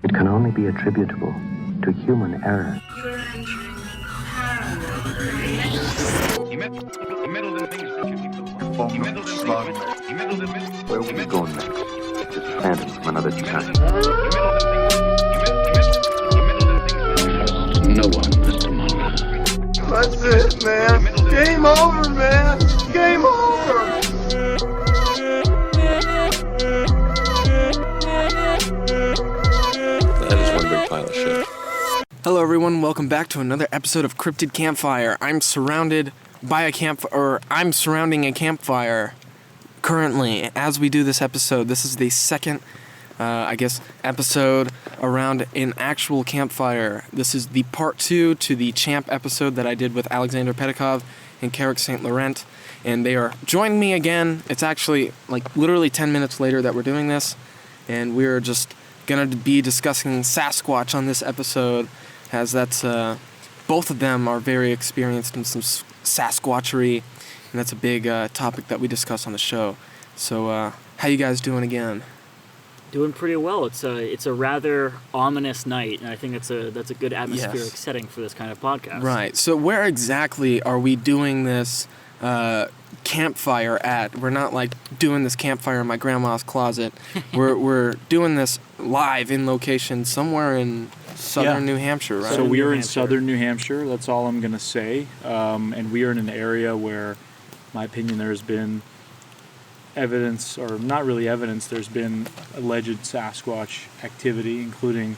It can only be attributable to human error. You're entering paranormal. He meddled in things that you keep before. He meddled in things. Where will we go next? Just phantom from another time. No one, Mr. Mulder. That's it, man. Game over, man. Game over. That is one big pile of shit. Hello everyone, welcome back to another episode of Cryptid Campfire. I'm surrounding a campfire currently as we do this episode. This is the second, episode around an actual campfire. This is the part 2 to the champ episode that I did with Alexander Petakov and Karac St. Laurent, and they are joining me again. It's actually literally 10 minutes later that we're doing this, and we're just gonna be discussing Sasquatch on this episode, as that's both of them are very experienced in some Sasquatchery, and that's a big topic that we discuss on the show. So how you guys doing again? Doing pretty well. It's a rather ominous night, and I think that's a good atmospheric setting for this kind of podcast. Right. So where exactly are we doing this campfire at? We're not doing this campfire in my grandma's closet. we're doing this live in location somewhere in southern New Hampshire, right? So we are in southern New Hampshire. That's all I'm gonna say. And we are in an area where, in my opinion, there's been evidence, or not really evidence, there's been alleged Sasquatch activity, including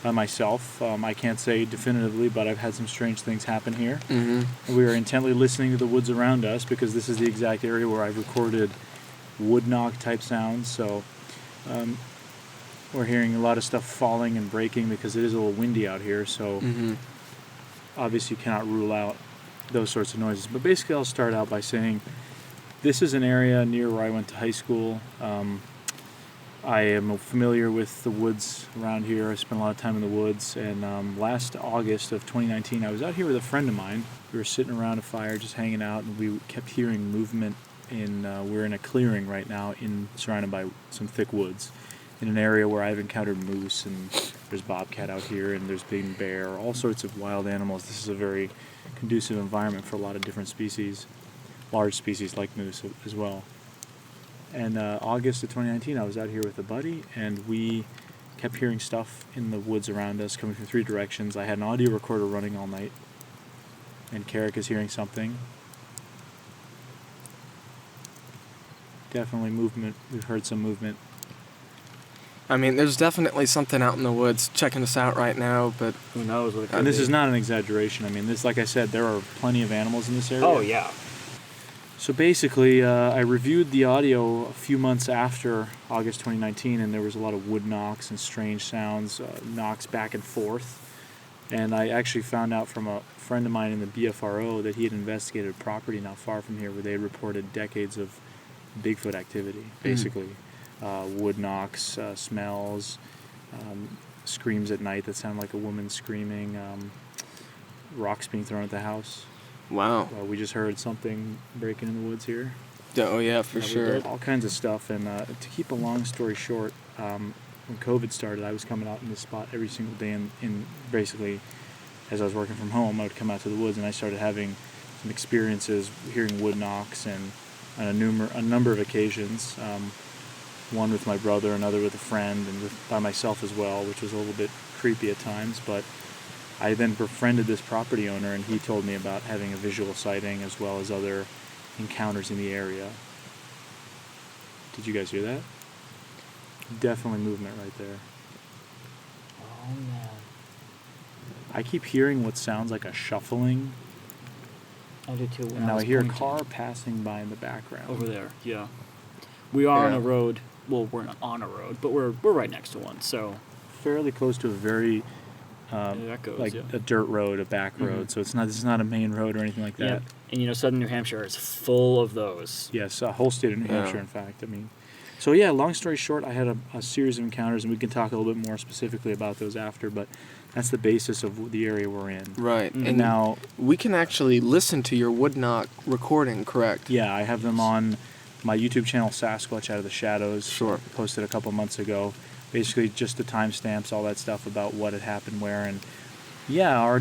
myself. I can't say definitively, but I've had some strange things happen here. Mm-hmm. And we are intently listening to the woods around us because this is the exact area where I've recorded wood knock type sounds. So we're hearing a lot of stuff falling and breaking because it is a little windy out here. So obviously you cannot rule out those sorts of noises. But basically I'll start out by saying this is an area near where I went to high school. I am familiar with the woods around here. I spent a lot of time in the woods, and last August of 2019, I was out here with a friend of mine. We were sitting around a fire just hanging out, and we kept hearing movement we're in a clearing right now, surrounded by some thick woods, in an area where I've encountered moose, and there's bobcat out here, and there's big bear, all sorts of wild animals. This is a very conducive environment for a lot of different species, large species like moose as well. And August of 2019, I was out here with a buddy, and we kept hearing stuff in the woods around us coming from 3 directions. I had an audio recorder running all night, and Karac is hearing something. Definitely movement. We've heard some movement. I mean, there's definitely something out in the woods checking us out right now, but Who knows what it could And this be. is not an exaggeration. I mean, this, like I said, there are plenty of animals in this area. Oh, yeah. So basically, I reviewed the audio a few months after August 2019, and there was a lot of wood knocks and strange sounds, knocks back and forth. And I actually found out from a friend of mine in the BFRO that he had investigated a property not far from here where they had reported decades of Bigfoot activity, basically. Wood knocks, smells, screams at night that sound like a woman screaming, rocks being thrown at the house. wow. We just heard something breaking in the woods here. Oh yeah, for sure. All kinds of stuff. And to keep a long story short, when COVID started, I was coming out in this spot every single day. And basically, as I was working from home, I would come out to the woods, and I started having some experiences hearing wood knocks, and on a number of occasions. One with my brother, another with a friend, and by myself as well, which was a little bit creepy at times. But I then befriended this property owner, and he told me about having a visual sighting as well as other encounters in the area. Did you guys hear that? Definitely movement right there. Oh, man. I keep hearing what sounds like a shuffling, I do too. and now I hear a car passing by in the background. over there. Yeah. We are on Yeah. a road. Well, we're not on a road, but we're right next to one. So Fairly close to a very that goes. like yeah. a dirt road, a back road. So this is not a main road or anything like Yeah. that. And southern New Hampshire is full of those. Yes, a whole state of New Yeah. Hampshire, in fact. I mean, so yeah, long story short, I had a series of encounters, and we can talk a little bit more specifically about those after, but that's the basis of the area we're in. Right. Mm. And Now, we can actually listen to your wood knock recording, correct? yeah, I have them on my YouTube channel, Sasquatch Out of the Shadows. Sure. Posted a couple months ago. basically just the timestamps, all that stuff about what had happened where. And yeah,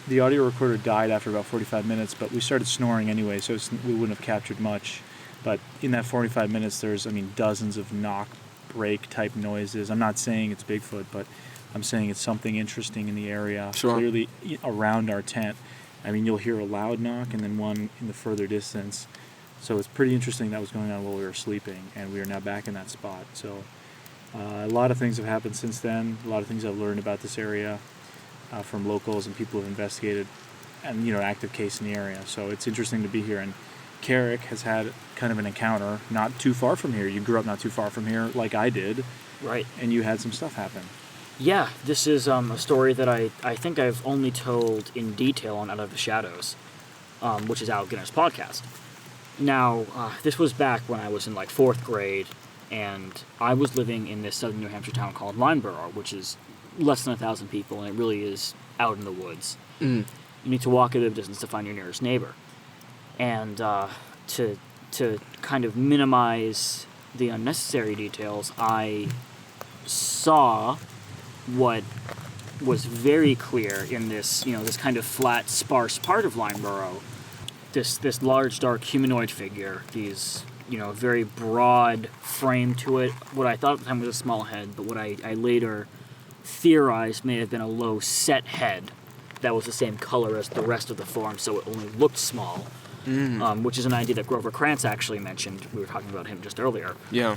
the audio recorder died after about 45 minutes, but we started snoring anyway, so we wouldn't have captured much. But in that 45 minutes, there's, dozens of knock, break type noises. I'm not saying it's Bigfoot, but I'm saying it's something interesting in the area, Sure. Clearly around our tent. You'll hear a loud knock and then one in the further distance. So it's pretty interesting that was going on while we were sleeping, and we are now back in that spot. So a lot of things have happened since then. A lot of things I've learned about this area from locals and people who have investigated, and active case in the area. So it's interesting to be here. And Karac has had kind of an encounter not too far from here. You grew up not too far from here, like I did. Right. And you had some stuff happen. Yeah, this is a story that I think I've only told in detail on Out of the Shadows, which is Alek and his podcast. Now, this was back when I was in 4th grade, and I was living in this southern New Hampshire town called Lineborough, which is less than 1,000 people, and it really is out in the woods. You need to walk a bit of distance to find your nearest neighbor. And to kind of minimize the unnecessary details, I saw what was very clear in this, this kind of flat, sparse part of Lineborough. This large, dark humanoid figure, these, very broad frame to it. What I thought at the time was a small head, but what I later theorized may have been a low set head that was the same color as the rest of the form, so it only looked small. Which is an idea that Grover Krantz actually mentioned. We were talking about him just earlier. Yeah.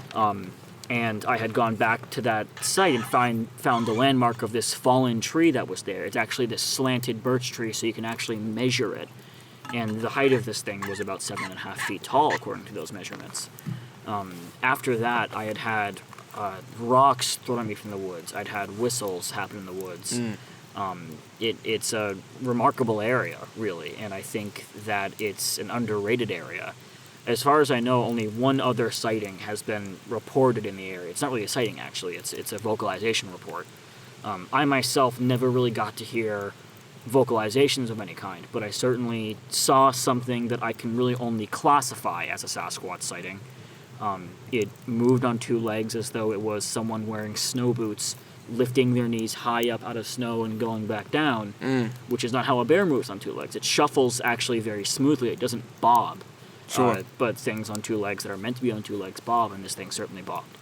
And I had gone back to that site and found the landmark of this fallen tree that was there. It's actually this slanted birch tree, so you can actually measure it. And the height of this thing was about 7.5 feet tall, according to those measurements. After that, I had rocks thrown at me from the woods. I'd had whistles happen in the woods. It's a remarkable area, really, and I think that it's an underrated area. As far as I know, only one other sighting has been reported in the area. It's not really a sighting, actually. It's a vocalization report. I myself never really got to hear vocalizations of any kind, but I certainly saw something that I can really only classify as a Sasquatch sighting. It moved on 2 legs as though it was someone wearing snow boots, lifting their knees high up out of snow and going back down, which is not how a bear moves on 2 legs. It shuffles actually very smoothly. It doesn't bob. Sure. But things on 2 legs that are meant to be on 2 legs bob, and this thing certainly bobbed.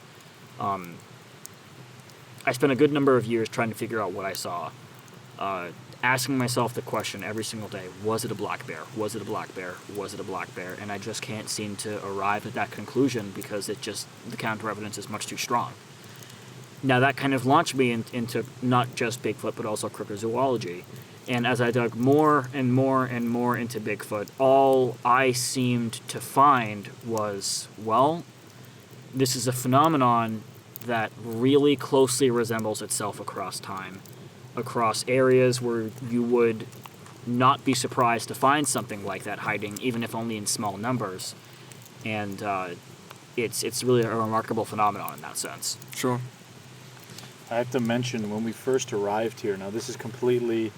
I spent a good number of years trying to figure out what I saw, asking myself the question every single day, was it a black bear? Was it a black bear? Was it a black bear? And I just can't seem to arrive at that conclusion because the counter evidence is much too strong. Now that kind of launched me into not just Bigfoot, but also cryptozoology. And as I dug more and more and more into Bigfoot, all I seemed to find was, well, this is a phenomenon that really closely resembles itself across time, across areas where you would not be surprised to find something like that hiding, even if only in small numbers. And it's really a remarkable phenomenon in that sense. Sure. I have to mention, when we first arrived here, now this is completely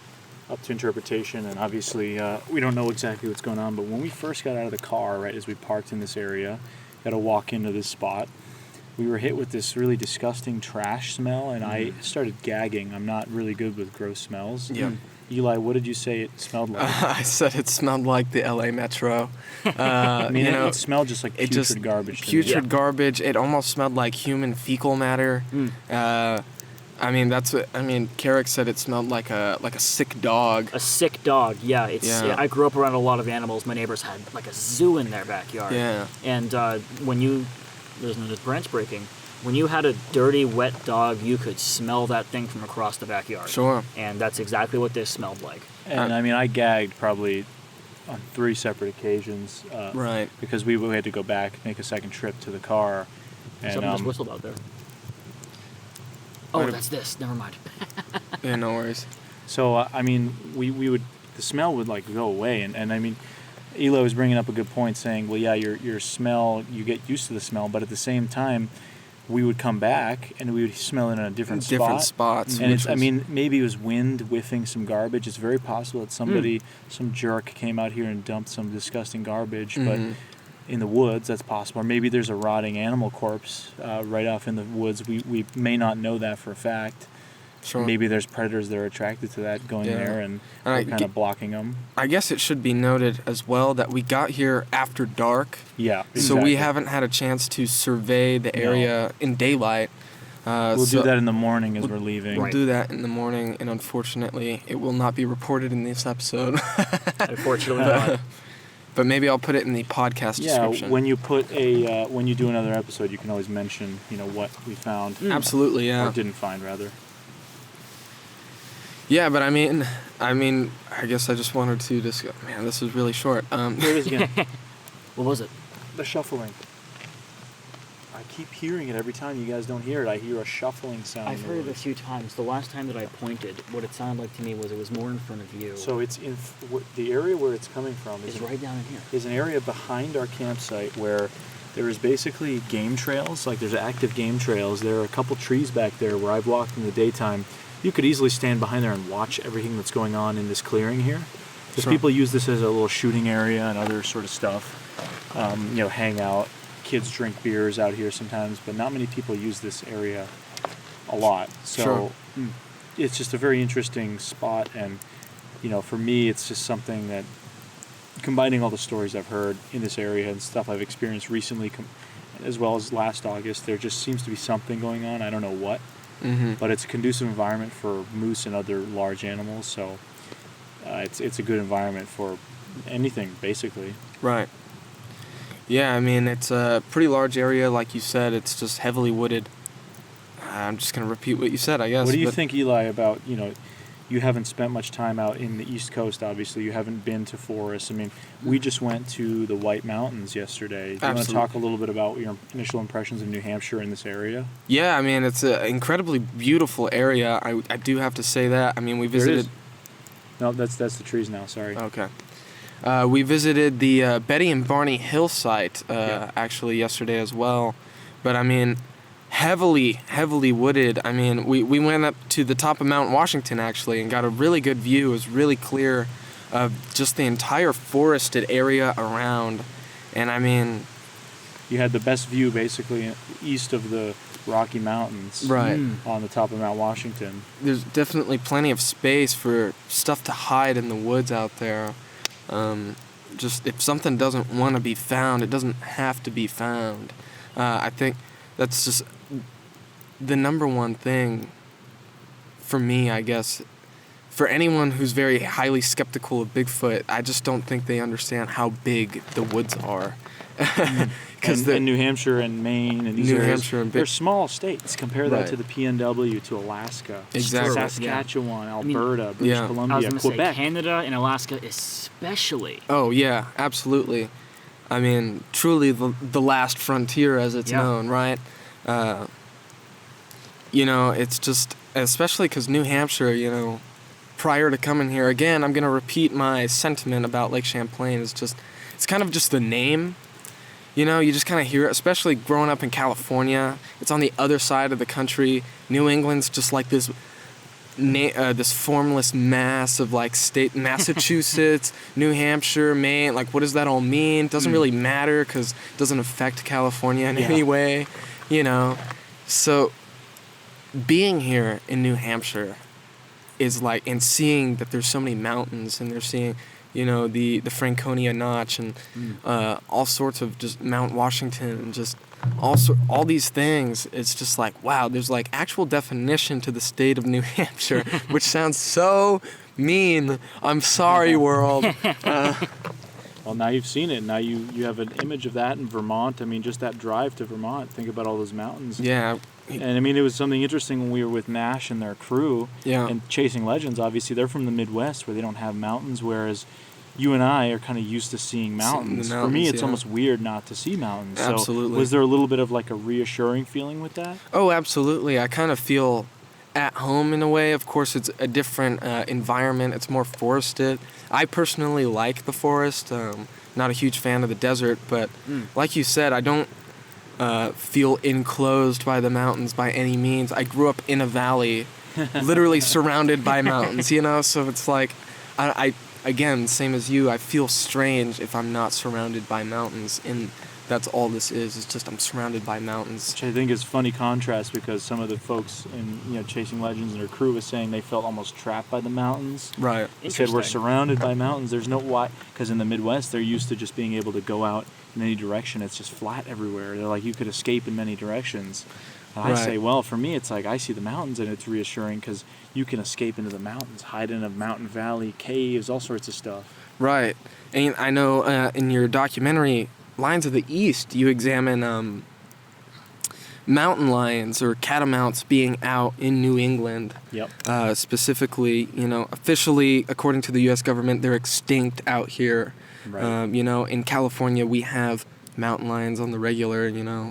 up to interpretation, and obviously we don't know exactly what's going on, but when we first got out of the car, right as we parked in this area, got to walk into this spot, we were hit with this really disgusting trash smell, and I started gagging. I'm not really good with gross smells. Yeah. Eli, what did you say it smelled like? I said it smelled like the LA Metro. It smelled just like putrid garbage. Putrid garbage. It almost smelled like human fecal matter. Karac said it smelled like a sick dog. A sick dog, yeah. I grew up around a lot of animals. My neighbors had like a zoo in their backyard. Yeah. And there's no branch breaking. When you had a dirty, wet dog, you could smell that thing from across the backyard. Sure. And that's exactly what this smelled like. And I gagged probably on 3 separate occasions. Right. Because we had to go back, make a second trip to the car. And, someone just whistled out there. Oh, that's this. Never mind. Yeah, no worries. So, the smell would go away. And Eli was bringing up a good point saying, well, yeah, your smell, you get used to the smell, but at the same time, we would come back and we would smell it in a different spot. Different spots. And maybe it was wind whiffing some garbage. It's very possible that some jerk came out here and dumped some disgusting garbage, but in the woods. That's possible. Or maybe there's a rotting animal corpse right off in the woods. We may not know that for a fact. Sure. Maybe there's predators that are attracted to that going there and we're kind of blocking them. I guess it should be noted as well that we got here after dark. Yeah, exactly. So we haven't had a chance to survey the area in daylight. We'll do that in the morning as we're leaving. We'll do that in the morning, and unfortunately, it will not be reported in this episode. Unfortunately not. But maybe I'll put it in the podcast description. Yeah, when you put when you do another episode, you can always mention, what we found. Absolutely, yeah. Or didn't find, rather. Yeah, but I mean, I guess I just wanted to discuss. Man, this is really short. Here it is again. What was it? The shuffling. I keep hearing it every time you guys don't hear it. I hear a shuffling sound. I've heard it a few times. The last time that I pointed, what it sounded like to me was it was more in front of you. So it's in the area where it's coming from is right down in here. Is an area behind our campsite where there is basically game trails. Like there's active game trails. There are a couple trees back there where I've walked in the daytime. You could easily stand behind there and watch everything that's going on in this clearing here. Because people use this as a little shooting area and other sort of stuff. Hang out. Kids drink beers out here sometimes, but not many people use this area a lot. So it's just a very interesting spot. And, for me, it's just something that, combining all the stories I've heard in this area and stuff I've experienced recently, as well as last August, there just seems to be something going on. I don't know what. Mm-hmm. But it's a conducive environment for moose and other large animals, so it's a good environment for anything, basically. Right. Yeah, I mean, it's a pretty large area, like you said. It's just heavily wooded. I'm just going to repeat what you said, I guess. What do you think, Eli, about, you haven't spent much time out in the East Coast, obviously. You haven't been to forests. I mean, we just went to the White Mountains yesterday. Do you want to talk a little bit about your initial impressions of New Hampshire in this area? Yeah, I mean, it's an incredibly beautiful area. I do have to say that. I mean, we visited... No, that's the trees now, sorry. Okay. We visited the Betty and Barney Hill site, actually, yesterday as well. But, I mean... heavily wooded. I mean, we went up to the top of Mount Washington, actually, and got a really good view. It was really clear of just the entire forested area around. And, I mean... You had the best view, basically, east of the Rocky Mountains. Right. On the top of Mount Washington. There's definitely plenty of space for stuff to hide in the woods out there. Just, if something doesn't want to be found, it doesn't have to be found. I think that's just... the number one thing for me, I guess, for anyone who's very highly skeptical of Bigfoot, I just don't think they understand how big the woods are. Because New Hampshire and Maine and these areas, they're small states. Compare that to the PNW, to Alaska, Saskatchewan, Alberta, British Columbia, I was Quebec. Say Canada and Alaska especially. Oh, yeah, absolutely. I mean, truly the last frontier, as it's known, right? It's just, especially because New Hampshire, prior to coming here, again, I'm going to repeat my sentiment about Lake Champlain. It's kind of just the name. You just kind of hear it, especially growing up in California. It's on the other side of the country. New England's just like this formless mass of like state, Massachusetts, New Hampshire, Maine. Like, what does that all mean? It doesn't really matter because it doesn't affect California in any way, So being here in New Hampshire is like, and seeing that there's so many mountains, and they're seeing, the Franconia Notch and all sorts of just Mount Washington and just all these things. It's just like, wow, there's like actual definition to the state of New Hampshire, which sounds so mean. I'm sorry, world. Well, now you've seen it. Now you have an image of that in Vermont. I mean, just that drive to Vermont. Think about all those mountains. Yeah. And I mean, it was something interesting when we were with Nash and their crew. Yeah. And Chasing Legends, obviously, they're from the Midwest where they don't have mountains, whereas you and I are kind of used to seeing mountains. For me, it's almost weird not to see mountains. Absolutely. So was there a little bit of like a reassuring feeling with that? Oh, absolutely. I kind of feel at home in a way. Of course, it's a different environment. It's more forested. I personally like the forest. Not a huge fan of the desert, but like you said, I don't feel enclosed by the mountains by any means. I grew up in a valley, literally surrounded by mountains, so it's like, again, same as you, I feel strange if I'm not surrounded by mountains, and that's all this is. It's just I'm surrounded by mountains. Which I think is funny contrast because some of the folks in Chasing Legends and her crew was saying they felt almost trapped by the mountains. Right. They said we're surrounded by mountains. There's no why, because in the Midwest they're used to just being able to go out in any direction. It's just flat everywhere. They're like you could escape in many directions. And I say, well, for me it's like I see the mountains and it's reassuring because you can escape into the mountains, hide in a mountain valley, caves, all sorts of stuff. Right. And I know in your documentary Lions of the East, you examine mountain lions or catamounts being out in New England. Yep. Specifically, officially, according to the U.S. government, they're extinct out here. Right. In California, we have mountain lions on the regular.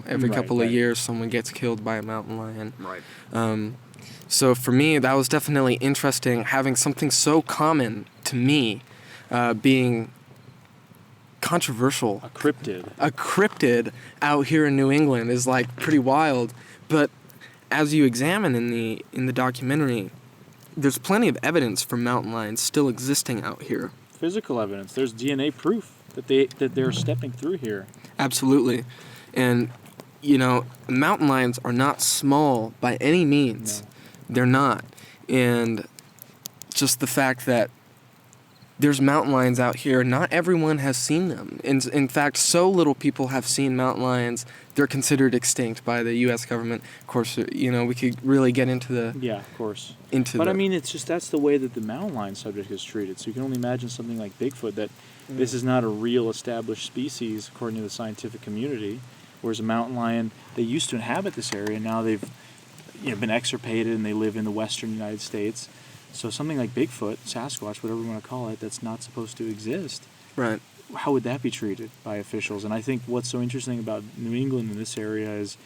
Every couple of years, someone gets killed by a mountain lion. Right. So for me, that was definitely interesting, having something so common to me being controversial. A cryptid. A cryptid out here in New England is like pretty wild, but as you examine in the documentary, there's plenty of evidence for mountain lions still existing out here. Physical evidence. There's DNA proof that they're stepping through here. Absolutely, and mountain lions are not small by any means. No. They're not, and just the fact that there's mountain lions out here. Not everyone has seen them. In fact, so little people have seen mountain lions, they're considered extinct by the U.S. government. Of course, we could really get into the... Yeah, of course. But I mean, it's just that's the way that the mountain lion subject is treated. So you can only imagine something like Bigfoot, that this is not a real established species according to the scientific community, whereas a mountain lion, they used to inhabit this area, now they've been extirpated and they live in the western United States. So something like Bigfoot, Sasquatch, whatever you want to call it, that's not supposed to exist. Right. How would that be treated by officials? And I think what's so interesting about New England in this area is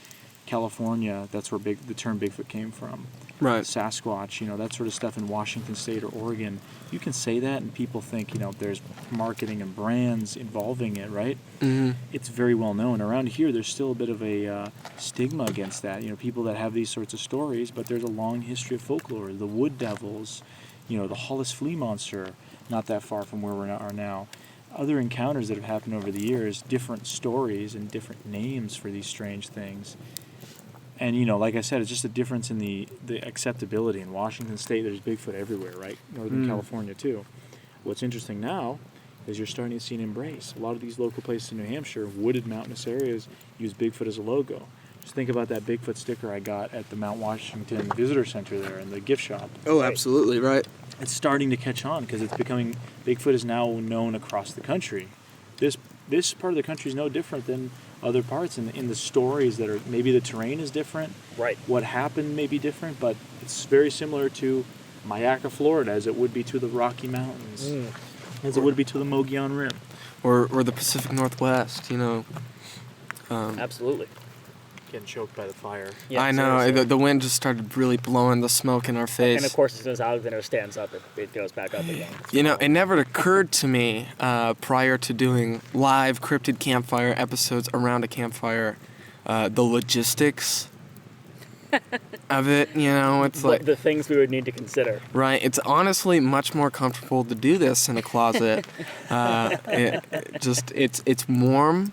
California, that's where the term Bigfoot came from. Right. Sasquatch, that sort of stuff in Washington State or Oregon. You can say that and people think, there's marketing and brands involving it, right? Mm-hmm. It's very well known. Around here, there's still a bit of a stigma against that. People that have these sorts of stories, but there's a long history of folklore. The wood devils, the Hollis flea monster, not that far from where we are now. Other encounters that have happened over the years, different stories and different names for these strange things. And, like I said, it's just a difference in the acceptability. In Washington State, there's Bigfoot everywhere, right? Northern California, too. What's interesting now is you're starting to see an embrace. A lot of these local places in New Hampshire, wooded mountainous areas, use Bigfoot as a logo. Just think about that Bigfoot sticker I got at the Mount Washington Visitor Center there in the gift shop. Oh, absolutely, right. It's starting to catch on because Bigfoot is now known across the country. This part of the country is no different than other parts in the stories that are, maybe the terrain is different. Right. What happened may be different, but it's very similar to Mayaca, Florida, as it would be to the Rocky Mountains, as it would be to the Mogollon Rim. Or the Pacific Northwest, Absolutely. Getting choked by the fire. Yeah, I know, the wind just started really blowing the smoke in our face. And of course, as soon as Alexander stands up, it goes back up again. It never occurred to me prior to doing live Cryptid Campfire episodes around a campfire, the logistics of it, it's like... the things we would need to consider. Right, it's honestly much more comfortable to do this in a closet. It's warm.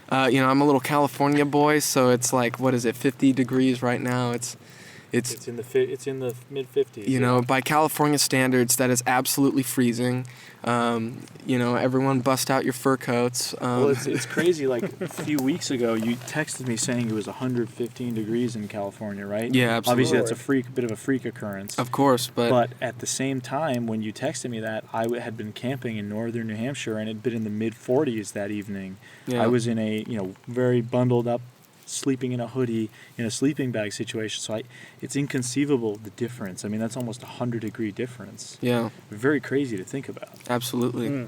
I'm a little California boy, so it's like, what is it, 50 degrees right now? It's in the mid 50s. By California standards, that is absolutely freezing. Everyone bust out your fur coats. Well, it's crazy. Like a few weeks ago, you texted me saying it was 115 degrees in California, right? Yeah, absolutely. Obviously, that's a bit of a freak occurrence. Of course, but at the same time, when you texted me that, I had been camping in northern New Hampshire, and it had been in the mid 40s that evening. Yeah. I was in a very bundled up, sleeping in a hoodie in a sleeping bag situation. So it's inconceivable, the difference. I mean, that's almost 100-degree difference. Yeah. Very crazy to think about. Absolutely.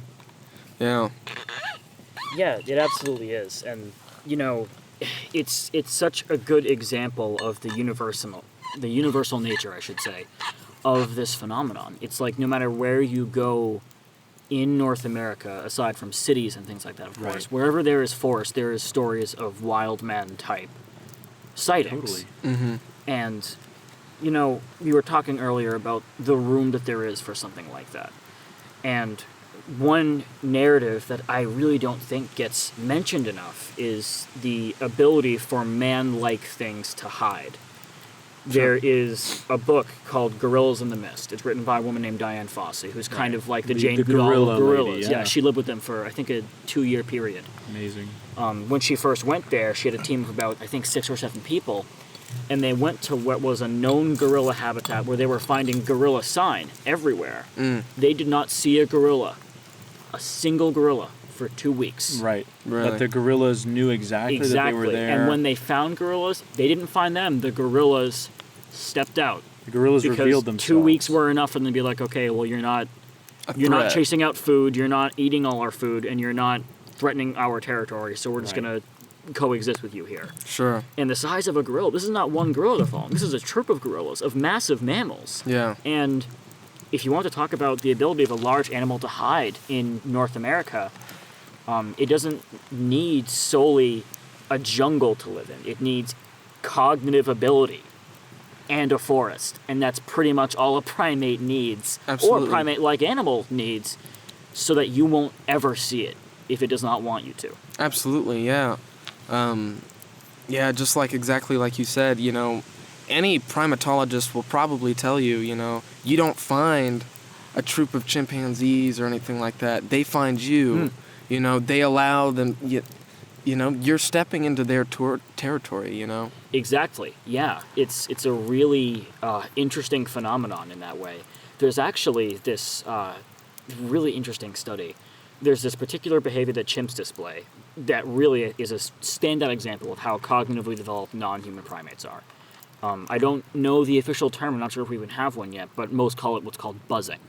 Yeah. Yeah, it absolutely is. And, it's such a good example of the universal nature, I should say, of this phenomenon. It's like no matter where you go in North America, aside from cities and things like that, of course, wherever there is forest, there is stories of wild man type sightings. Totally. Mm-hmm. And, we were talking earlier about the room that there is for something like that. And one narrative that I really don't think gets mentioned enough is the ability for man-like things to hide. There is a book called Gorillas in the Mist. It's written by a woman named Diane Fossey, who's kind of like the Jane Goodall gorilla of gorillas. lady, yeah. She lived with them for, I think, a 2-year period. Amazing. When she first went there, she had a team of about, I think, 6 or 7 people, and they went to what was a known gorilla habitat where they were finding gorilla sign everywhere. They did not see a single gorilla, for 2 weeks. Right. Really? But the gorillas knew exactly that they were there. And when they found gorillas, they didn't find them. The gorillas stepped out. The gorillas because revealed themselves. 2 weeks were enough for them to be like, okay, well, you're not chasing out food, you're not eating all our food, and you're not threatening our territory, so we're just going to coexist with you here. Sure. And the size of a gorilla, this is not one gorilla they're following. This is a troop of gorillas, of massive mammals. Yeah. And if you want to talk about the ability of a large animal to hide in North America, it doesn't need solely a jungle to live in. It needs cognitive ability and a forest. And that's pretty much all a primate needs, Absolutely. or a primate-like animal needs, so that you won't ever see it if it does not want you to. Absolutely, yeah. Yeah, just like exactly like you said, any primatologist will probably tell you, you don't find a troop of chimpanzees or anything like that. They find you. They allow them, you're stepping into their territory, Exactly, yeah. It's a really interesting phenomenon in that way. There's actually this really interesting study. There's this particular behavior that chimps display that really is a standout example of how cognitively developed non-human primates are. I don't know the official term, I'm not sure if we even have one yet, but most call it what's called buzzing.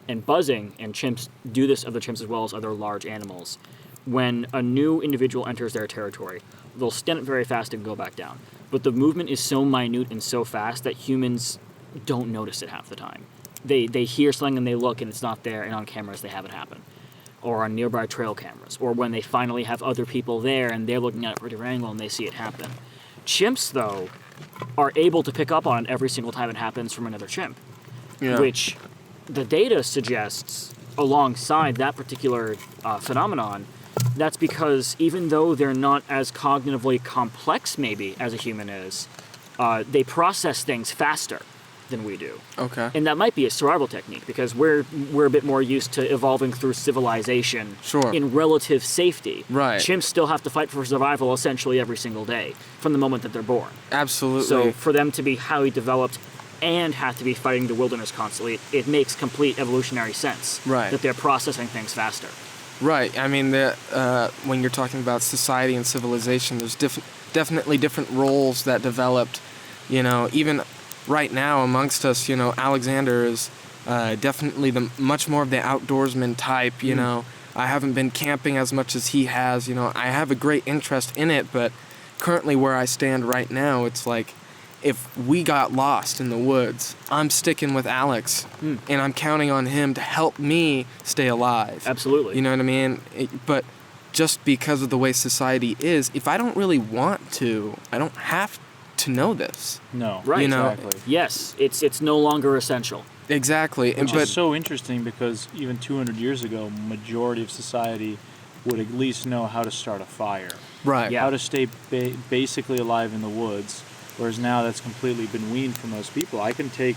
And buzzing, and chimps do this, other chimps as well as other large animals, when a new individual enters their territory, they'll stand up very fast and go back down. But the movement is so minute and so fast that humans don't notice it half the time. They hear something and they look and it's not there, and on cameras they have it happen. Or on nearby trail cameras, or when they finally have other people there and they're looking at it from a different angle and they see it happen. Chimps, though, are able to pick up on it every single time it happens from another chimp, which the data suggests, alongside that particular phenomenon, that's because even though they're not as cognitively complex, maybe, as a human is, they process things faster than we do. Okay. And that might be a survival technique, because we're a bit more used to evolving through civilization in relative safety. Right. Chimps still have to fight for survival essentially every single day from the moment that they're born. Absolutely. So for them to be highly developed and have to be fighting the wilderness constantly, it makes complete evolutionary sense that they're processing things faster. Right. I mean, when you're talking about society and civilization, there's definitely different roles that developed. Even right now amongst us, Alexander is definitely much more of the outdoorsman type. I haven't been camping as much as he has. I have a great interest in it, but currently where I stand right now, it's like, if we got lost in the woods, I'm sticking with Aleks, and I'm counting on him to help me stay alive. Absolutely. You know what I mean? But just because of the way society is, if I don't really want to, I don't have to know this. No. Right. Exactly. Yes, it's no longer essential. Exactly. Which is so interesting, because even 200 years ago, majority of society would at least know how to start a fire. Right. Yeah. How to stay basically alive in the woods. Whereas now that's completely been weaned from most people. I can take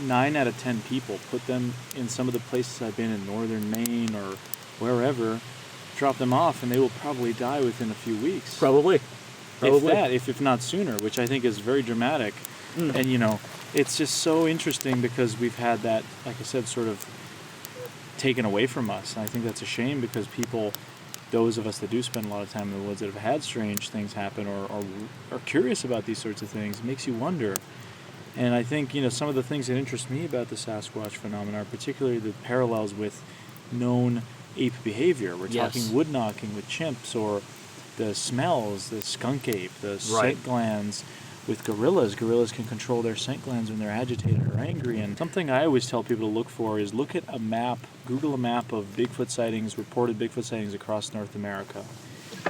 9 out of 10 people, put them in some of the places I've been in northern Maine or wherever, drop them off, and they will probably die within a few weeks. Probably. If not sooner, which I think is very dramatic. And, it's just so interesting, because we've had that, like I said, sort of taken away from us. And I think that's a shame, because people, those of us that do spend a lot of time in the woods, that have had strange things happen or are curious about these sorts of things, makes you wonder. And I think, some of the things that interest me about the Sasquatch phenomenon are particularly the parallels with known ape behavior. We're talking wood knocking with chimps, or the smells, the skunk ape, the scent glands with gorillas. Gorillas can control their scent glands when they're agitated or angry. And something I always tell people to look for is look at a map, Google a map of Bigfoot sightings, reported Bigfoot sightings across North America.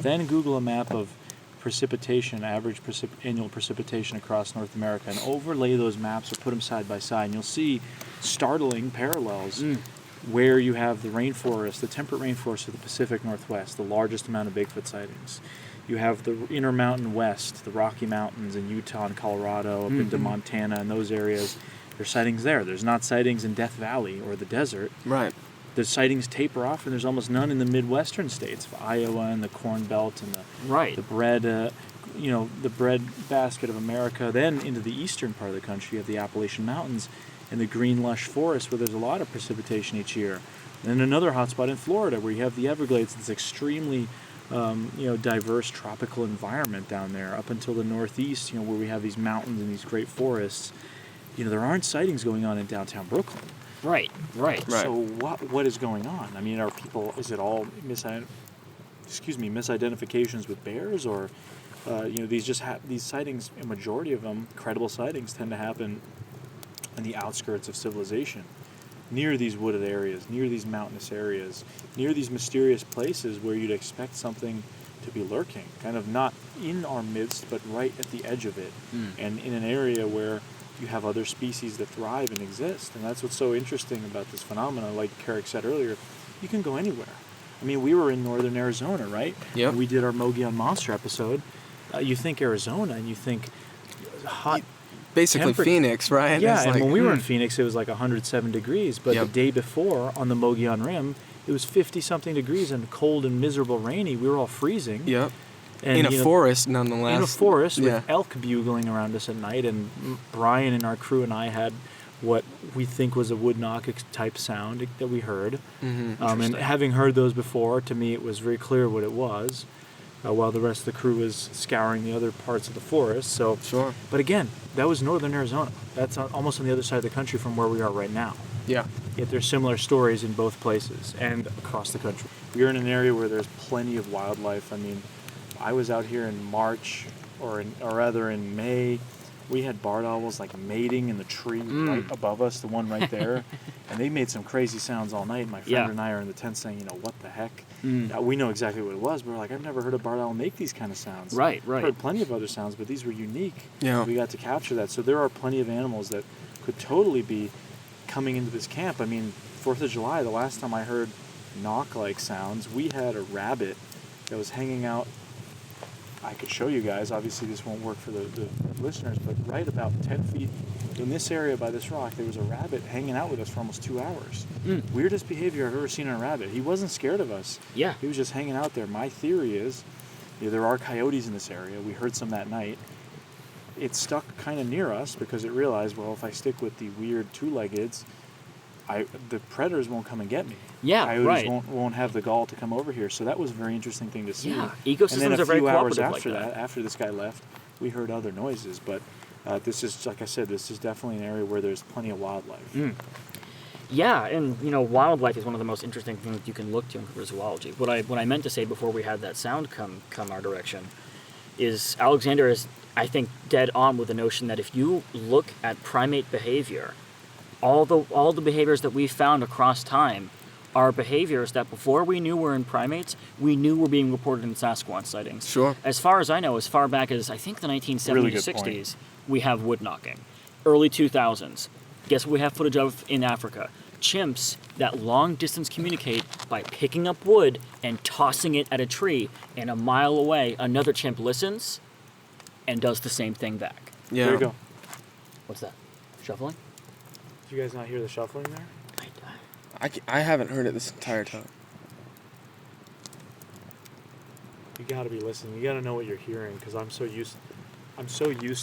Then Google a map of precipitation, average annual precipitation across North America, and overlay those maps or put them side by side, and you'll see startling parallels. where you have the rainforest, the temperate rainforest of the Pacific Northwest, the largest amount of Bigfoot sightings. You have the Intermountain West, the Rocky Mountains in Utah and Colorado, up into Montana and those areas. There's sightings there. There's not sightings in Death Valley or the desert. Right. The sightings taper off, and there's almost none in the Midwestern states of Iowa and the Corn Belt and the bread, the bread basket of America. Then into the eastern part of the country, you have the Appalachian Mountains and the green, lush forest where there's a lot of precipitation each year. And then another hotspot in Florida where you have the Everglades, this extremely diverse tropical environment down there, up until the northeast, where we have these mountains and these great forests. There aren't sightings going on in downtown Brooklyn. Right. So what is going on? I mean, is it all misidentifications with bears, or these sightings, a majority of them, credible sightings, tend to happen in the outskirts of civilization, near these wooded areas, near these mountainous areas, near these mysterious places where you'd expect something to be lurking, kind of not in our midst, but right at the edge of it, and in an area where you have other species that thrive and exist. And that's what's so interesting about this phenomenon. Like Karac said earlier, you can go anywhere. I mean, we were in northern Arizona, right? Yep. We did our Mogollon Monster episode. You think Arizona and you think hot... Basically Phoenix, right? Yeah, it's and like, when we were in Phoenix, it was like 107 degrees. But the day before, on the Mogollon Rim, it was 50-something degrees and cold and miserable, rainy. We were all freezing. Yep. And, in a forest, nonetheless. In a forest with elk bugling around us at night. And Brian and our crew and I had what we think was a wood knock type sound that we heard. And having heard those before, to me, it was very clear what it was. While the rest of the crew was scouring the other parts of the forest. So, sure. But again, that was northern Arizona. That's almost on the other side of the country from where we are right now. Yeah. Yet there's similar stories in both places and across the country. We're in an area where there's plenty of wildlife. I mean, I was out here in March, or rather in May. We had barred owls like mating in the tree right above us, the one right there. And they made some crazy sounds all night. My friend and I are in the tent saying, what the heck? We know exactly what it was, but we're like, I've never heard a barred owl make these kind of sounds. Right. I've heard plenty of other sounds, but these were unique. Yeah. We got to capture that. So there are plenty of animals that could totally be coming into this camp. I mean, 4th of July, the last time I heard knock-like sounds, we had a rabbit that was hanging out. I could show you guys. Obviously, this won't work for the listeners, but right about 10 feet in this area by this rock, there was a rabbit hanging out with us for almost 2 hours. Weirdest behavior I've ever seen in a rabbit. He wasn't scared of us. Yeah. He was just hanging out there. My theory is there are coyotes in this area. We heard some that night. It stuck kind of near us because it realized, well, if I stick with the weird two-leggeds, the predators won't come and get me. Yeah, Coyotes won't have the gall to come over here. So that was a very interesting thing to see. Yeah, ecosystems are very cooperative like that. After this guy left, we heard other noises. But this is, like I said, this is definitely an area where there's plenty of wildlife. Yeah, and wildlife is one of the most interesting things you can look to in cryptozoology. What I meant to say before we had that sound come our direction is Alexander is, I think, dead on with the notion that if you look at primate behavior, all the behaviors that we've found across time are behaviors that before we knew were in primates, we knew were being reported in Sasquatch sightings. Sure. As far as I know, as far back as I think the 1970s, 60s, we have wood knocking. Early 2000s, guess what we have footage of in Africa? Chimps that long distance communicate by picking up wood and tossing it at a tree, and a mile away, another chimp listens and does the same thing back. Yeah. There you go. What's that? Shuffling? Did you guys not hear the shuffling there? I haven't heard it this entire time. You got to be listening. You got to know what you're hearing because I'm so used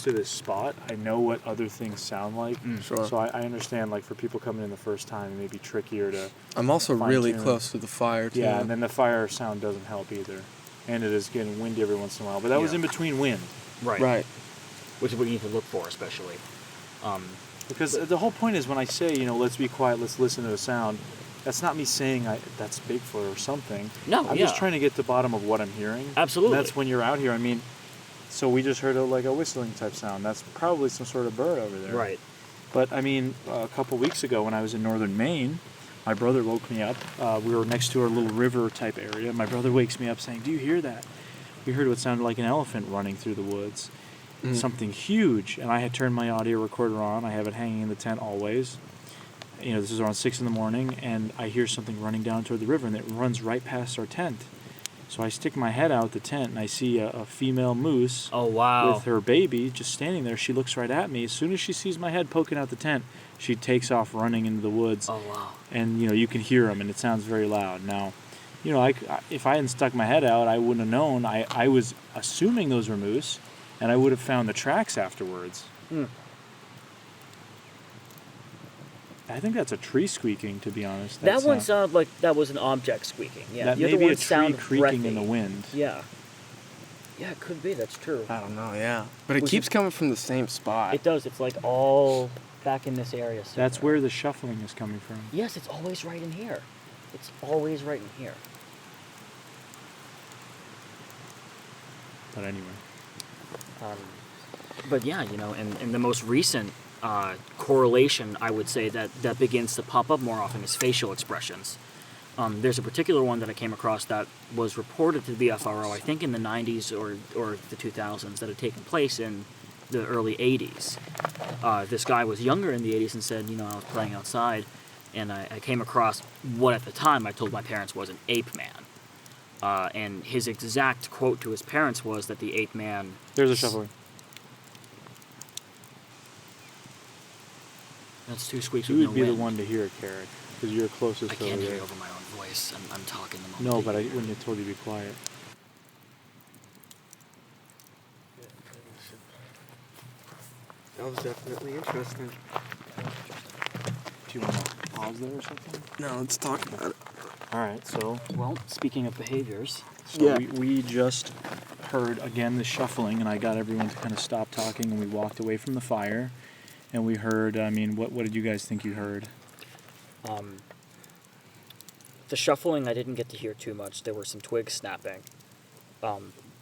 to this spot. I know what other things sound like. Sure. So I understand, like, for people coming in the first time, it may be trickier to I'm also really fine-tune. close to the fire, too. Yeah, and then the fire sound doesn't help either. And it is getting windy every once in a while. But that was in between wind. Right. Which is what you need to look for, especially. Because the whole point is when I say, let's be quiet, let's listen to the sound, that's not me saying that's Bigfoot or something. No, I'm just trying to get to the bottom of what I'm hearing. Absolutely. And that's when you're out here. I mean, so we just heard a whistling type sound. That's probably some sort of bird over there. Right. But, I mean, a couple weeks ago when I was in northern Maine, my brother woke me up. We were next to a little river type area. My brother wakes me up saying, "Do you hear that?" We heard what sounded like an elephant running through the woods. Something huge. And I had turned my audio recorder on. I have it hanging in the tent always. This is around 6 in the morning, and I hear something running down toward the river, and it runs right past our tent. So I stick my head out the tent, and I see a female moose Oh, wow. with her baby just standing there. She looks right at me. As soon as she sees my head poking out the tent, she takes off running into the woods. Oh, wow. And, you can hear them, and it sounds very loud. Now, if I hadn't stuck my head out, I wouldn't have known. I was assuming those were moose, and I would have found the tracks afterwards. I think that's a tree squeaking, to be honest. That one sounded like that was an object squeaking. Yeah, that the may other be one a tree sounded creaking in breathy. the wind. Yeah. Yeah, it could be. That's true. I don't know, yeah. But it Was keeps it- coming from the same spot. It does. It's like all back in this area. That's somewhere. where the shuffling is coming from. Yes, it's always right in here. It's always right in here. But anyway. But yeah, and the most recent correlation I would say that begins to pop up more often is facial expressions. There's a particular one that I came across that was reported to the FRO, I think in the 90s or the 2000s, that had taken place in the early 80s. This guy was younger in the 80s and said, I was playing outside, and I came across what at the time I told my parents was an ape man. And his exact quote to his parents was that the ape man... There's a shuffling. That's two squeaks You with would no be wind. the one to hear it, Karac, because you're closest I over can't hear there. it over my own voice. I'm talking the moment. No, that but I you- wouldn't have told you to be quiet. That was definitely interesting. Do you want to pause there or something? No, let's talk about it. All right, so Well, speaking of behaviors, we just heard, again, the shuffling, and I got everyone to kind of stop talking, and we walked away from the fire, and we heard, what did you guys think you heard? the shuffling I didn't get to hear too much. There were some twigs snapping.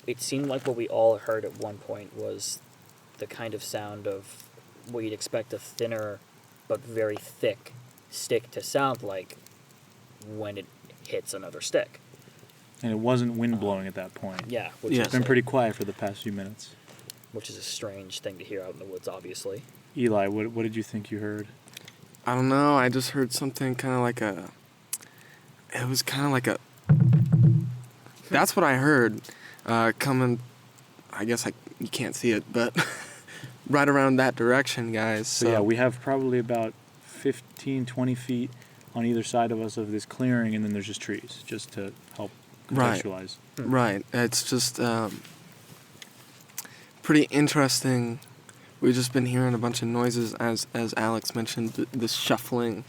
It seemed like what we all heard at one point was the kind of sound of what you'd expect a thinner but very thick stick to sound like when it hits another stick. And it wasn't wind blowing at that point. Yeah, which Yeah. is It's been a- pretty quiet for the past few minutes. which is a strange thing to hear out in the woods, obviously. Eli, what did you think you heard? I don't know. I just heard something kind of like a. It was kind of like a. That's what I heard. Coming. I guess you can't see it, but right around that direction, guys. So yeah, we have probably about 15, 20 feet on either side of us of this clearing, and then there's just trees, just to help Right. contextualize. Right. It's just pretty interesting. We've just been hearing a bunch of noises, as Aleks mentioned, this shuffling,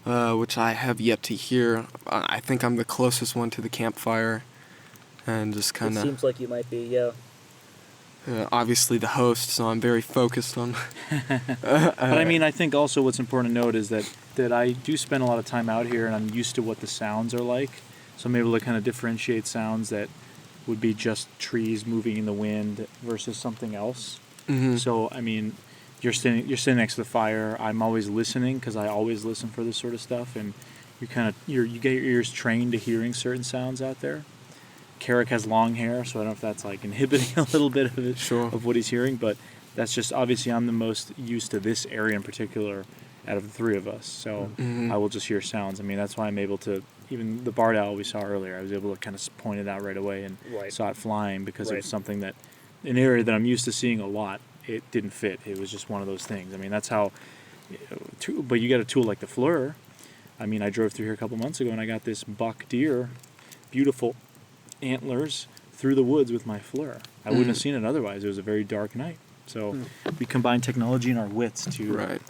which I have yet to hear. I think I'm the closest one to the campfire, and just kind It of seems like you might be, yeah. obviously the host, so I'm very focused on. But I mean, I think also what's important to note is that I do spend a lot of time out here, and I'm used to what the sounds are like, so I'm able to kind of differentiate sounds that would be just trees moving in the wind versus something else. Mhm. So I mean, you're sitting next to the fire. I'm always listening because I always listen for this sort of stuff, and you get your ears trained to hearing certain sounds out there. Karac has long hair, so I don't know if that's like inhibiting a little bit of it, Sure. of what he's hearing, but that's just obviously I'm the most used to this area in particular out of the three of us. So Mhm. I will just hear sounds. I mean, that's why I'm able to, even the barred owl we saw earlier, I was able to kind of point it out right away and Right. saw it flying because it Right. was something that, an area that I'm used to seeing a lot, it didn't fit. It was just one of those things. I mean, that's how, but you got a tool like the FLIR. I mean, I drove through here a couple months ago and I got this buck deer, beautiful antlers through the woods with my FLIR. I wouldn't have seen it otherwise. It was a very dark night. So we combine technology and our wits to Right.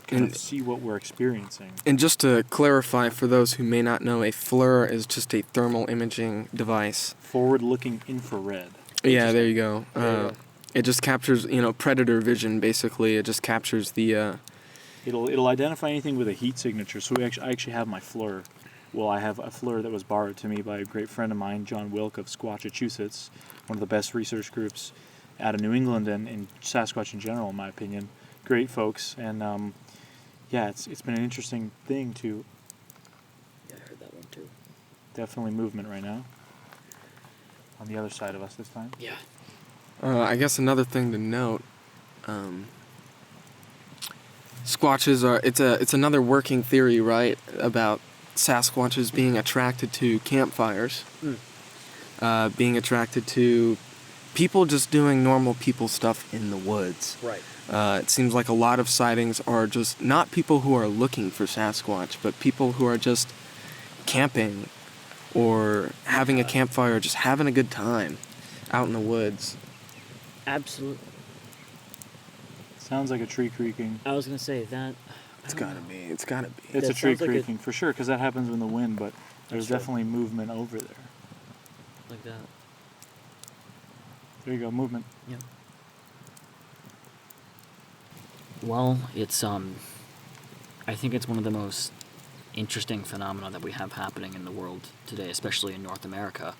kind And- of see what we're experiencing. And just to clarify, for those who may not know, a FLIR is just a thermal imaging device. Forward-looking infrared. Yeah, there you go. There you go. It just captures, predator vision. Basically, it just captures the. It'll identify anything with a heat signature. So I actually have my FLIR. Well, I have a FLIR that was borrowed to me by a great friend of mine, John Wilk of Squatchy, one of the best research groups out of New England and Sasquatch in general, in my opinion. Great folks, and yeah, it's been an interesting thing to Yeah, I heard that one too. definitely movement right now. On the other side of us this time. Yeah. I guess another thing to note. Squatches are it's another working theory, right, about Sasquatches being attracted to campfires, being attracted to people just doing normal people stuff in the woods. Right. It seems like a lot of sightings are just not people who are looking for Sasquatch, but people who are just camping or having a campfire, just having a good time out in the woods. Absolutely. Sounds like a tree creaking. I was gonna say that. It's gotta be. It's That a tree sounds like creaking for sure, because that happens in the wind, but there's true. definitely movement over there. Like that. There you go, movement. Yep. Well, it's I think it's one of the most interesting phenomena that we have happening in the world today, especially in North America,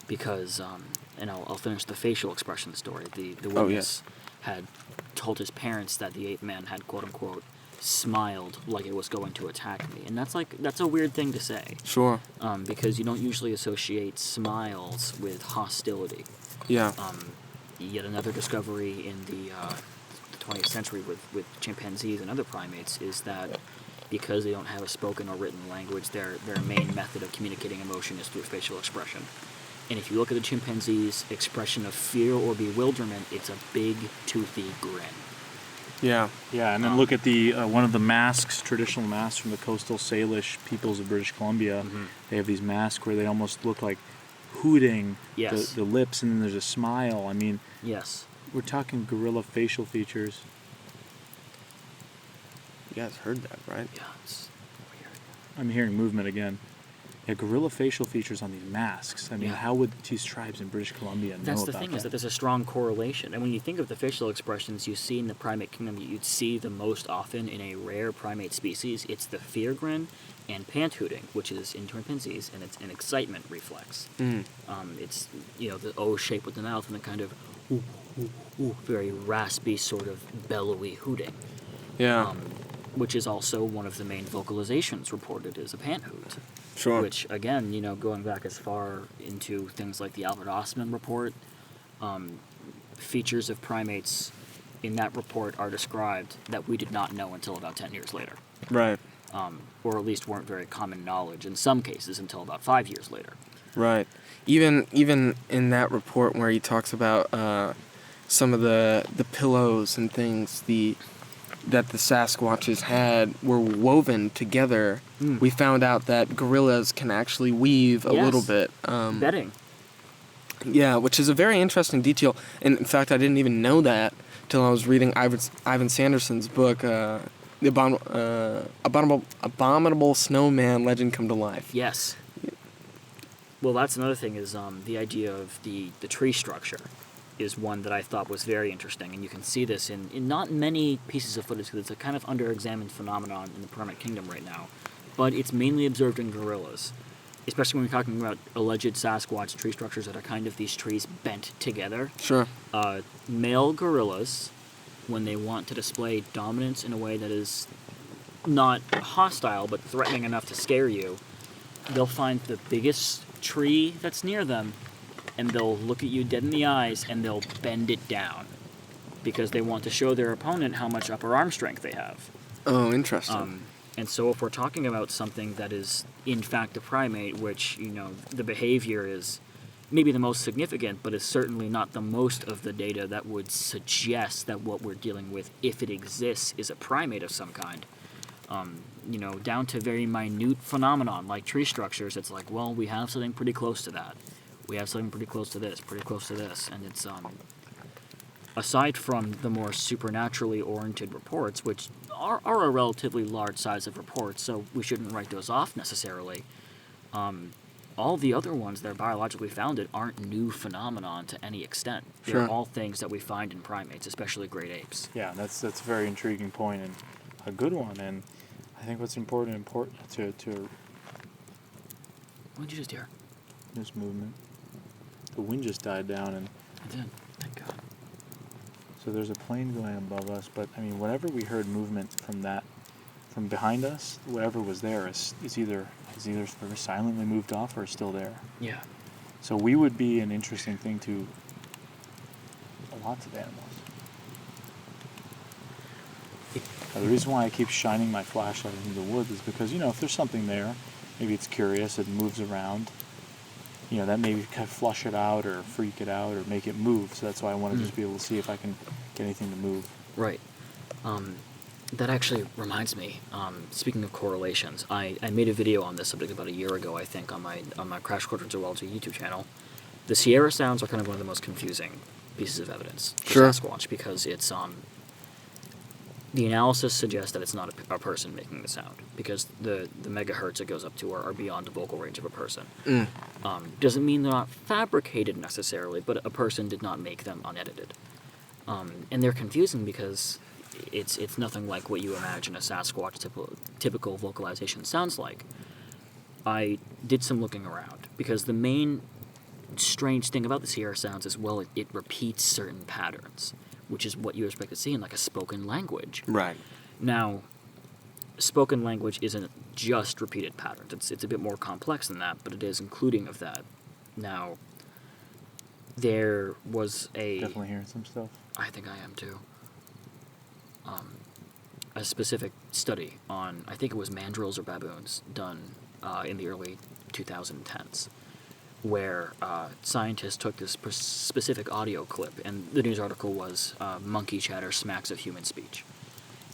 because and I'll finish the facial expression story. The witness had told his parents that the ape man had quote unquote smiled like it was going to attack me, and that's a weird thing to say. Sure. Because you don't usually associate smiles with hostility. Yeah. Yet another discovery in the 20th century with chimpanzees and other primates is that because they don't have a spoken or written language, their main method of communicating emotion is through facial expression. And if you look at the chimpanzee's expression of fear or bewilderment, it's a big, toothy grin. Yeah. Yeah, and then look at the one of the masks, traditional masks from the coastal Salish peoples of British Columbia. Mm-hmm. They have these masks where they almost look like hooting Yes. the lips, and then there's a smile. I mean, Yes. we're talking gorilla facial features. You guys heard that, right? Yeah, it's weird. I'm hearing movement again. Yeah, gorilla facial features on these masks. I mean, Yeah. how would these tribes in British Columbia know That's about the thing, that? is that there's a strong correlation. And when you think of the facial expressions you see in the primate kingdom, you'd see the most often in a rare primate species. It's the fear grin and pant hooting, which is in chimpanzees, and it's an excitement reflex. It's, the O shape with the mouth and the kind of ooh, ooh, ooh, very raspy sort of bellowy hooting. Yeah. Which is also one of the main vocalizations reported as a pant hoot. Sure. Which, again, going back as far into things like the Albert Ostman report, features of primates in that report are described that we did not know until about 10 years later. Right. Or at least weren't very common knowledge in some cases until about 5 years later. Right. Even in that report where he talks about some of the pillows and things that the Sasquatches had were woven together, we found out that gorillas can actually weave a little bit. Bedding. Yeah, which is a very interesting detail. And in fact, I didn't even know that till I was reading Ivan Sanderson's book, The Abominable Snowman Legend Come to Life. Yes. Well, that's another thing is the idea of the tree structure is one that I thought was very interesting, and you can see this in not many pieces of footage because it's a kind of under-examined phenomenon in the primate kingdom right now, but it's mainly observed in gorillas, especially when we're talking about alleged Sasquatch tree structures that are kind of these trees bent together. Sure. Male gorillas, when they want to display dominance in a way that is not hostile but threatening enough to scare you, they'll find the biggest tree that's near them, and they'll look at you dead in the eyes and they'll bend it down because they want to show their opponent how much upper arm strength they have. Oh, interesting. And so if we're talking about something that is in fact a primate, which, the behavior is maybe the most significant, but is certainly not the most of the data that would suggest that what we're dealing with, if it exists, is a primate of some kind. Down to very minute phenomenon like tree structures, it's like, well, we have something pretty close to that. We have something pretty close to this, and it's, aside from the more supernaturally oriented reports, which are a relatively large size of reports, so we shouldn't write those off necessarily, all the other ones that are biologically founded aren't new phenomenon to any extent. They're Sure. all things that we find in primates, especially great apes. Yeah, that's a very intriguing point and a good one. And I think what's important to What did you just hear? this movement, the wind just died down, and I did. Thank God. so there's a plane going above us. But I mean, whenever we heard movement from behind us, whatever was there is either very silently moved off or is still there. Yeah. So we would be an interesting thing to lots of animals. The reason why I keep shining my flashlight into the woods is because, if there's something there, maybe it's curious, it moves around, that maybe kind of flush it out or freak it out or make it move. So that's why I want to just be able to see if I can get anything to move. Right. That actually reminds me, speaking of correlations, I made a video on this subject about a year ago, I think, on my Crash Course of Zoology YouTube channel. The Sierra sounds are kind of one of the most confusing pieces of evidence for Sasquatch, because it's the analysis suggests that it's not a person making the sound, because the megahertz it goes up to are beyond the vocal range of a person. Doesn't mean they're not fabricated necessarily, but a person did not make them unedited. And they're confusing because it's nothing like what you imagine a Sasquatch typical vocalization sounds like. I did some looking around, because the main strange thing about the Sierra sounds is, well, it repeats certain patterns, which is what you expect to see in like a spoken language. Right. Now, spoken language isn't just repeated patterns. It's a bit more complex than that, but it is including of that. Now, there was Definitely hearing some stuff. I think I am too. A specific study on, I think it was mandrills or baboons, done in the early 2010s, where scientists took this specific audio clip, and the news article was monkey chatter smacks of human speech.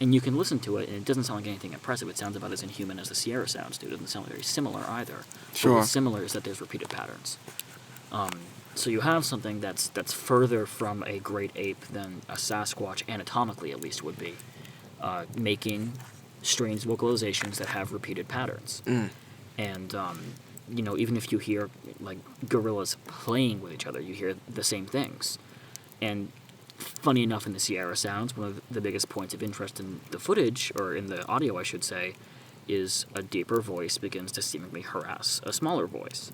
And you can listen to it, and it doesn't sound like anything impressive. It sounds about as inhuman as the Sierra sounds do. It doesn't sound very similar either. Sure. But what's similar is that there's repeated patterns. So you have something that's further from a great ape than a Sasquatch, anatomically at least, would be, making strange vocalizations that have repeated patterns. And, even if you hear, like, gorillas playing with each other, you hear the same things. And funny enough, in the Sierra sounds, one of the biggest points of interest in the footage, or in the audio, I should say, is a deeper voice begins to seemingly harass a smaller voice.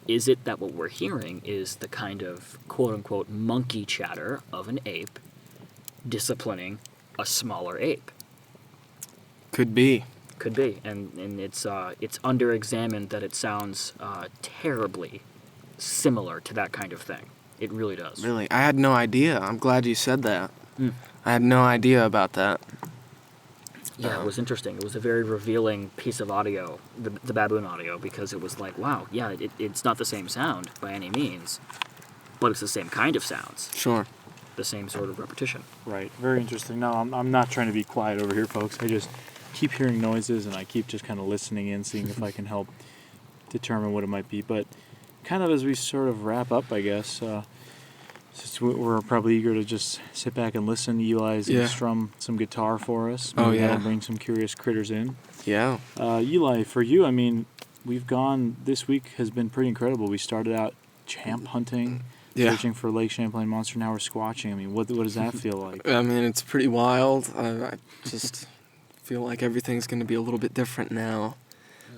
Is it that what we're hearing is the kind of quote-unquote monkey chatter of an ape disciplining a smaller ape? Could be. Could be, and it's under-examined that it sounds terribly similar to that kind of thing. It really does. Really? I had no idea. I'm glad you said that. I had no idea about that. Yeah, it was interesting. It was a very revealing piece of audio, the baboon audio, because it was like, wow, yeah, it's not the same sound by any means, but it's the same kind of sounds. Sure. The same sort of repetition. Right. Very interesting. No, I'm not trying to be quiet over here, folks. I just keep hearing noises, and I keep just kind of listening in, seeing if I can help determine what it might be. But kind of as we sort of wrap up, I guess, since we're probably eager to just sit back and listen, Eli's going to strum some guitar for us. Maybe that'll bring some curious critters in. Yeah. Eli, for you, I mean, this week has been pretty incredible. We started out champ hunting, searching for Lake Champlain monster. Now we're squatching. I mean, what does that feel like? I mean, it's pretty wild. I just feel like everything's going to be a little bit different now.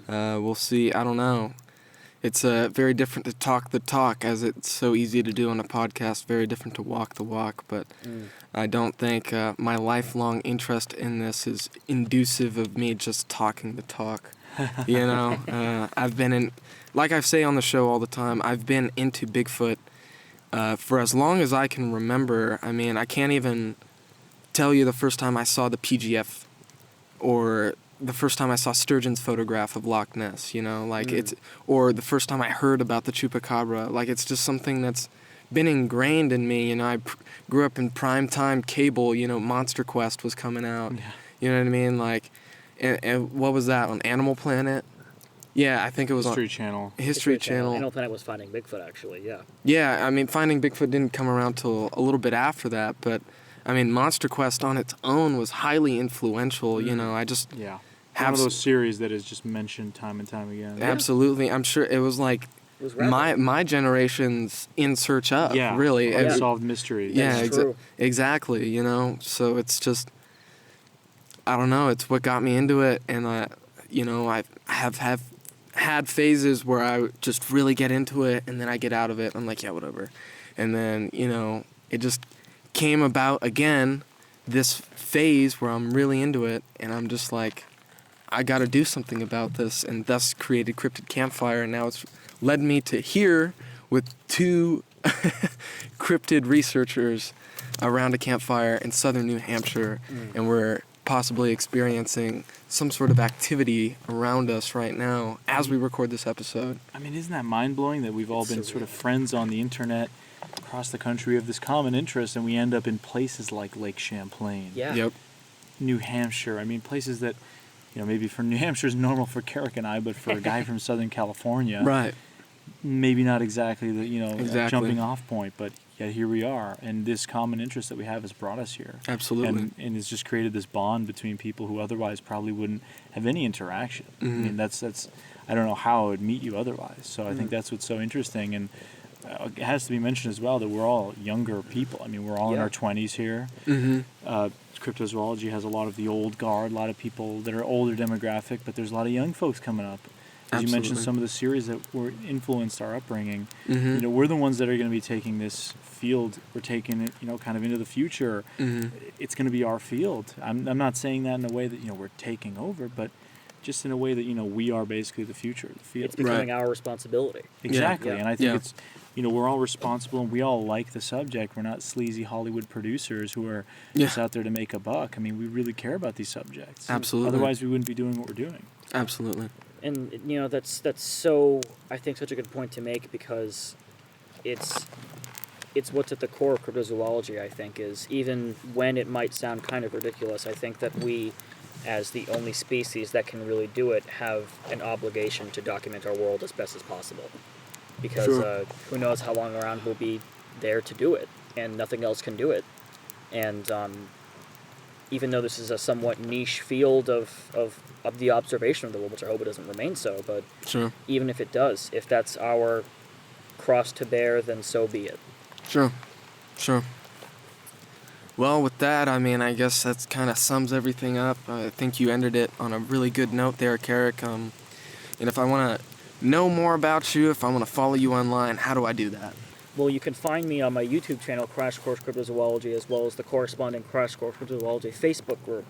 We'll see. I don't know. It's very different to talk the talk, as it's so easy to do on a podcast. Very different to walk the walk. But I don't think my lifelong interest in this is inducive of me just talking the talk. You know, I've been in, like I say on the show all the time, I've been into Bigfoot for as long as I can remember. I mean, I can't even tell you the first time I saw the PGF or the first time I saw Sturgeon's photograph of Loch Ness, you know, like or the first time I heard about the chupacabra. Like, it's just something that's been ingrained in me. You know, I grew up in primetime cable, you know, Monster Quest was coming out. Yeah. You know what I mean? Like, and what was that, on Animal Planet? Yeah, I think it was History Channel. History Channel. Animal Planet was Finding Bigfoot, actually, yeah. Yeah, I mean, Finding Bigfoot didn't come around till a little bit after that, but, I mean, Monster Quest on its own was highly influential, you know, I just... Yeah. One of those series that is just mentioned time and time again. Absolutely. I'm sure it was like my generation's In Search Of, really. Unsolved mysteries. Yeah, exactly, you know. So it's just, I don't know, it's what got me into it. And, you know, I have had phases where I just really get into it, and then I get out of it. I'm like, yeah, whatever. And then, you know, it just came about again, this phase where I'm really into it, and I'm just like, I got to do something about this, and thus created Cryptid Campfire, and now it's led me to here with two cryptid researchers around a campfire in southern New Hampshire, and we're possibly experiencing some sort of activity around us right now as we record this episode. I mean, isn't that mind-blowing that we've all been sort of friends on the internet across the country of this common interest, and we end up in places like Lake Champlain, Yep. New Hampshire. I mean, places that, maybe for New Hampshire is normal for Karac and I, but for a guy from Southern California, Right. maybe not exactly the, Exactly. jumping off point, but yet here we are, and this common interest that we have has brought us here. Absolutely. And it's just created this bond between people who otherwise probably wouldn't have any interaction. I mean, that's I don't know how I would meet you otherwise. So I think that's what's so interesting, and it has to be mentioned as well that we're all younger people. I mean, we're all in our 20s here. Cryptozoology has a lot of the old guard, a lot of people that are older demographic, but there's a lot of young folks coming up. As you mentioned, some of the series that were influenced our upbringing. We're the ones that are going to be taking this field. We're taking it, kind of into the future. It's going to be our field. I'm not saying that in a way that we're taking over, but just in a way that we are basically the future of the field. It's becoming our responsibility. Exactly, Yeah. and I think it's we're all responsible, and we all like the subject. We're not sleazy Hollywood producers who are just out there to make a buck. I mean, we really care about these subjects. Absolutely. Otherwise, we wouldn't be doing what we're doing. Absolutely. And that's so, I think, such a good point to make, because it's what's at the core of cryptozoology. I think is, even when it might sound kind of ridiculous, I think that we, as the only species that can really do it, have an obligation to document our world as best as possible, because who knows how long around we'll be there to do it, and nothing else can do it. And even though this is a somewhat niche field of the observation of the world, which I hope it doesn't remain so, but even if it does, if that's our cross to bear, then so be it. Sure. Well, with that, I mean, I guess that kind of sums everything up. I think you ended it on a really good note there, Karac. And if I want to know more about you, if I want to follow you online, how do I do that? Well, you can find me on my YouTube channel, Crash Course Cryptozoology, as well as the corresponding Crash Course Cryptozoology Facebook group.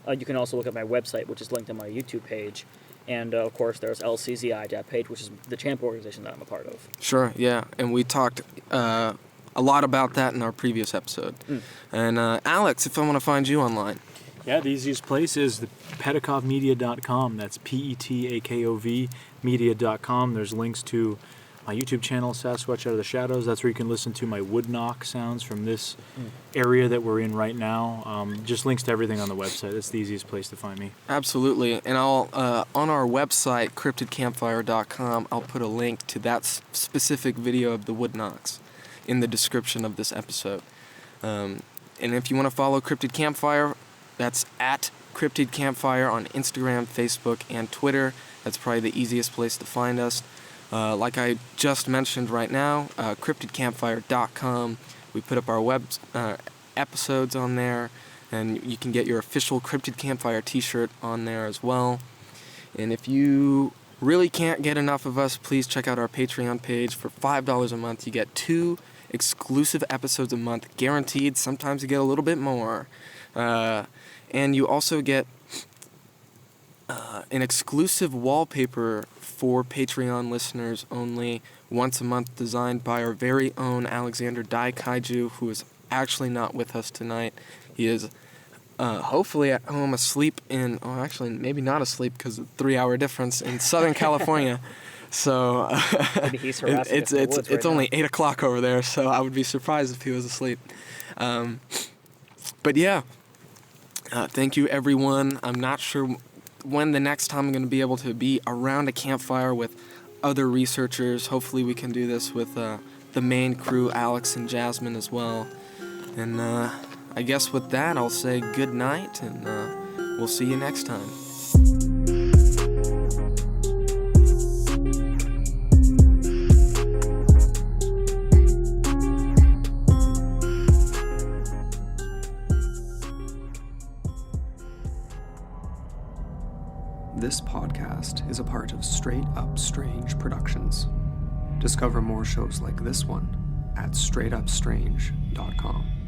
You can also look at my website, which is linked on my YouTube page. And, of course, there's LCZI page, which is the champ organization that I'm a part of. Sure, yeah. And we talked a lot about that in our previous episode. And, Aleks, if I want to find you online. Yeah, the easiest place is the petakovmedia.com. That's Petakov media.com. There's links to my YouTube channel, Sasquatch Out of the Shadows. That's where you can listen to my wood knock sounds from this area that we're in right now. Just links to everything on the website. That's the easiest place to find me. Absolutely. And I'll on our website, cryptidcampfire.com, I'll put a link to that specific video of the wood knocks in the description of this episode. And if you want to follow Cryptid Campfire, that's at Cryptid Campfire on Instagram, Facebook, and Twitter. That's probably the easiest place to find us. Like I just mentioned right now, cryptidcampfire.com. We put up our web episodes on there, and you can get your official Cryptid Campfire t-shirt on there as well. And if you really can't get enough of us, please check out our Patreon page. For $5 a month, you get 2 exclusive episodes a month, guaranteed. Sometimes you get a little bit more. And you also get an exclusive wallpaper for Patreon listeners only, once a month, designed by our very own Alexander Dai Kaiju, who is actually not with us tonight. He is hopefully at home asleep actually maybe not asleep because of the 3-hour difference in Southern California. So Maybe he's harassing it's only 8 o'clock over there, so I would be surprised if he was asleep. But yeah, thank you everyone. I'm not sure when the next time I'm going to be able to be around a campfire with other researchers. Hopefully we can do this with the main crew, Aleks and Jasmine as well. And I guess with that, I'll say good night, and we'll see you next time. This podcast is a part of Straight Up Strange Productions. Discover more shows like this one at straightupstrange.com.